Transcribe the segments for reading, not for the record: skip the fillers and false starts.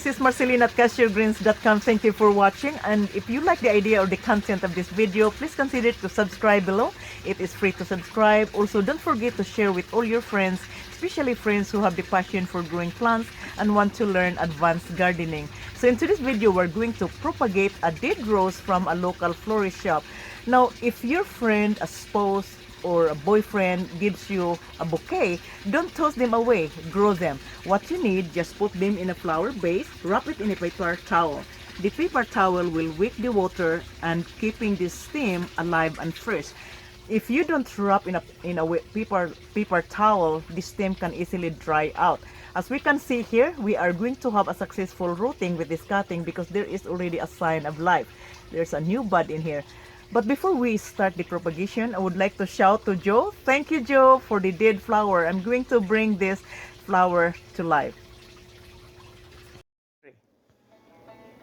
this is Marceline at cashiergreens.com. Thank you for watching. And if you like the idea or the content of this video, please consider to subscribe below. It is free to subscribe. Also, don't forget to share with all your friends, especially friends who have the passion for growing plants and want to learn advanced gardening. So in today's video, we're going to propagate a dead rose from a local florist shop. Now, if your friend, a spouse, or a boyfriend gives you a bouquet, don't toss them away, grow them. What you need, just put them in a flower vase, wrap it in a paper towel. The paper towel will wick the water and keeping the stem alive and fresh. If you don't wrap in a paper towel, the stem can easily dry out. As we can see here, we are going to have a successful rooting with this cutting because there is already a sign of life. There's a new bud in here. But before we start the propagation, I would like to shout to Joe. Thank you, Joe, for the dead flower. I'm going to bring this flower to life.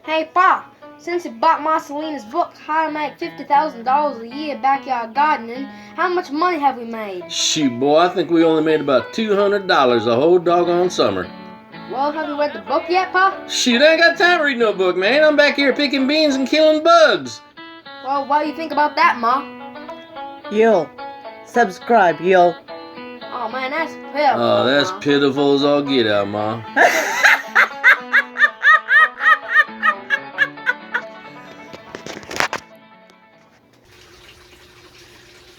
Hey, Pa, since you bought Marcelina's book, How to Make $50,000 a Year Backyard Gardening, how much money have we made? Shoot, boy, I think we only made about $200 the whole doggone summer. Well, have you read the book yet, Pa? Shoot, I ain't got time to read no book, man. I'm back here picking beans and killing bugs. Well, what do you think about that, Ma? Yo, subscribe, yo. Oh, man, that's pitiful. Oh, that's Ma. pitiful as all get out, Ma.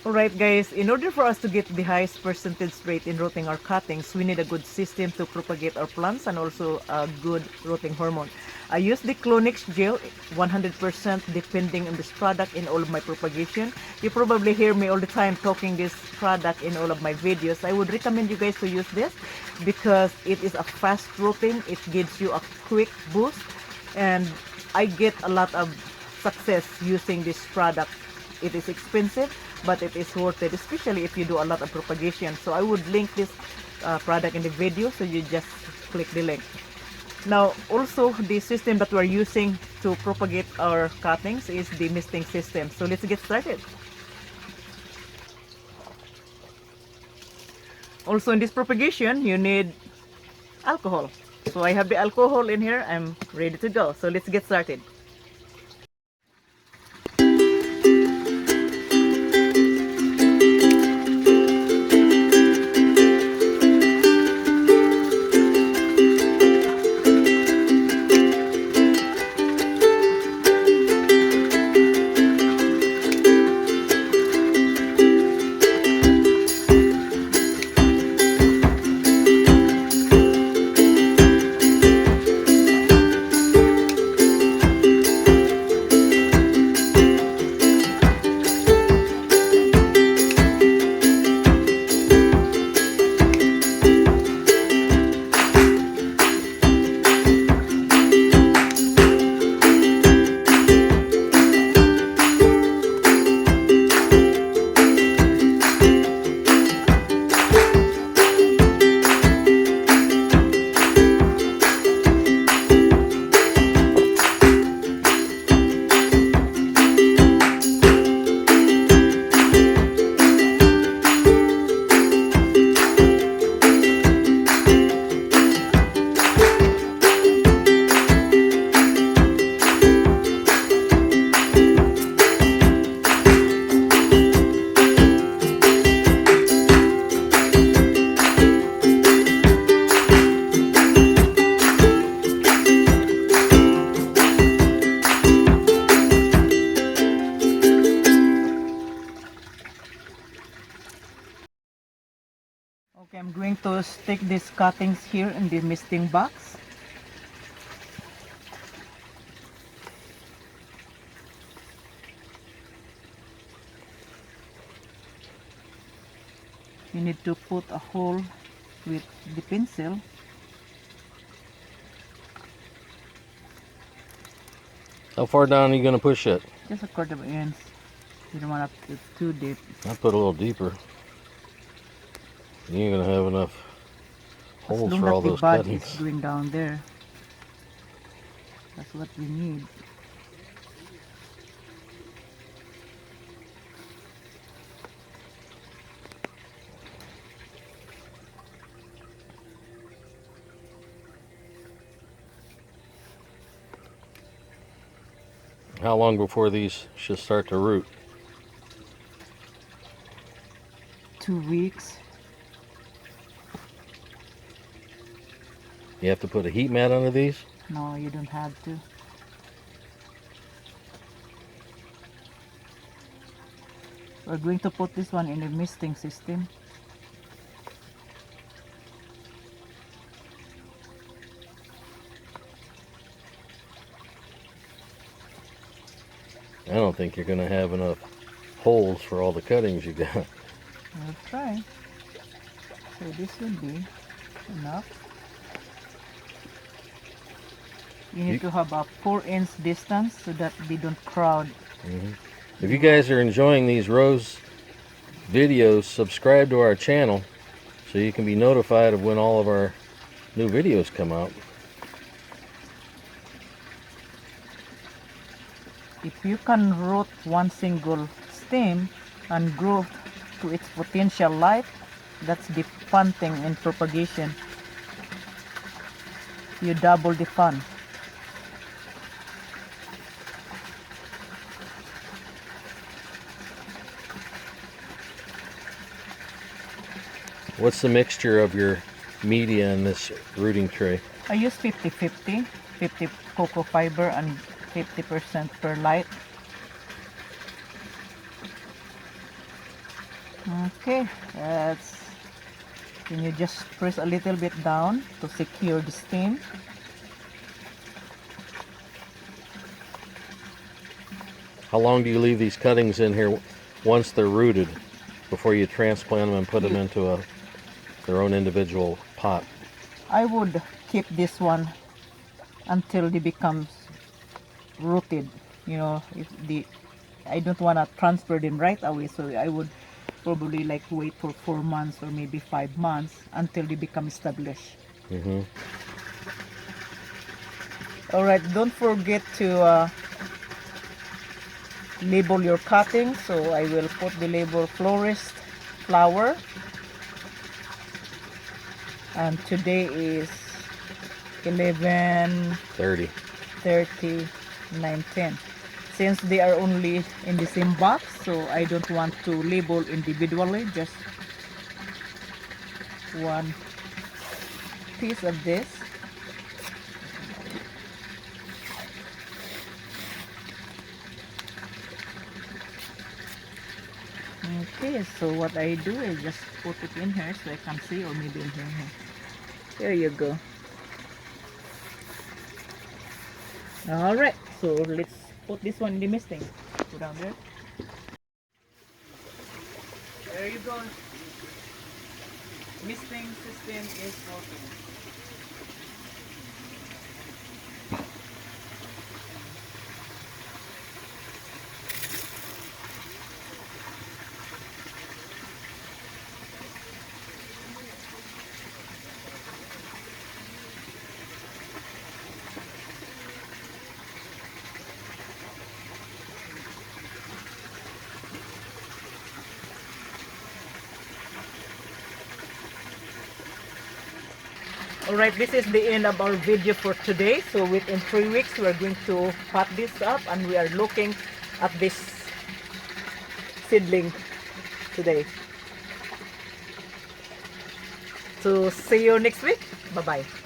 Alright guys, in order for us to get the highest percentage rate in rooting our cuttings, we need a good system to propagate our plants and also a good rooting hormone. I use the Clonix gel 100% depending on this product in all of my propagation. You probably hear me all the time talking this product in all of my videos. I would recommend you guys to use this because it is a fast rooting, it gives you a quick boost, and I get a lot of success using this product. It is expensive, but it is worth it, especially if you do a lot of propagation. So I would link this product in the video, so you just click the link. Now, also the system that we're using to propagate our cuttings is the misting system. So let's get started. Also in this propagation, you need alcohol. So I have the alcohol in here. I'm ready to go. So let's get started. Okay, I'm going to stick these cuttings here in the misting box. You need to put a hole with the pencil. How far down are you going to push it? Just a quarter of an inch. You don't want to put it too deep. I'll put a little deeper. You ain't going to have enough holes for all those cuttings. cuttings. Is going down there. That's what we need. How long before these should start to root? 2 weeks. You have to put a heat mat under these? No, you don't have to. We're going to put this one in the misting system. I don't think you're going to have enough holes for all the cuttings you got. We'll try. So this will be enough. You need to have a 4-inch distance so that they don't crowd. If you guys are enjoying these rose videos, subscribe to our channel so you can be notified of when all of our new videos come out. If you can root one single stem and grow to its potential life, that's the fun thing in propagation. You double the fun. What's the mixture of your media in this rooting tray? I use 50-50, 50 cocoa fiber and 50% perlite. Okay, then you just press a little bit down to secure the stem. How long do you leave these cuttings in here once they're rooted before you transplant them and put them into their own individual pot? I would keep this one until they becomes rooted. You know, I don't want to transfer them right away, so I would probably like wait for 4 months or maybe 5 months until they become established. All right, don't forget to label your cuttings. So I will put the label Florist flower, and today is 11:30, 9:10. Since they are only in the same box, so I don't want to label individually, just one piece of this. Okay, so what I do is just put it in here so I can see, or maybe in here. There you go. Alright, so let's put this one in the misting. Go down there. There you go. Misting system is working. Alright, this is the end of our video for today. So within 3 weeks, we are going to pot this up, and we are looking at this seedling today. So see you next week. Bye-bye.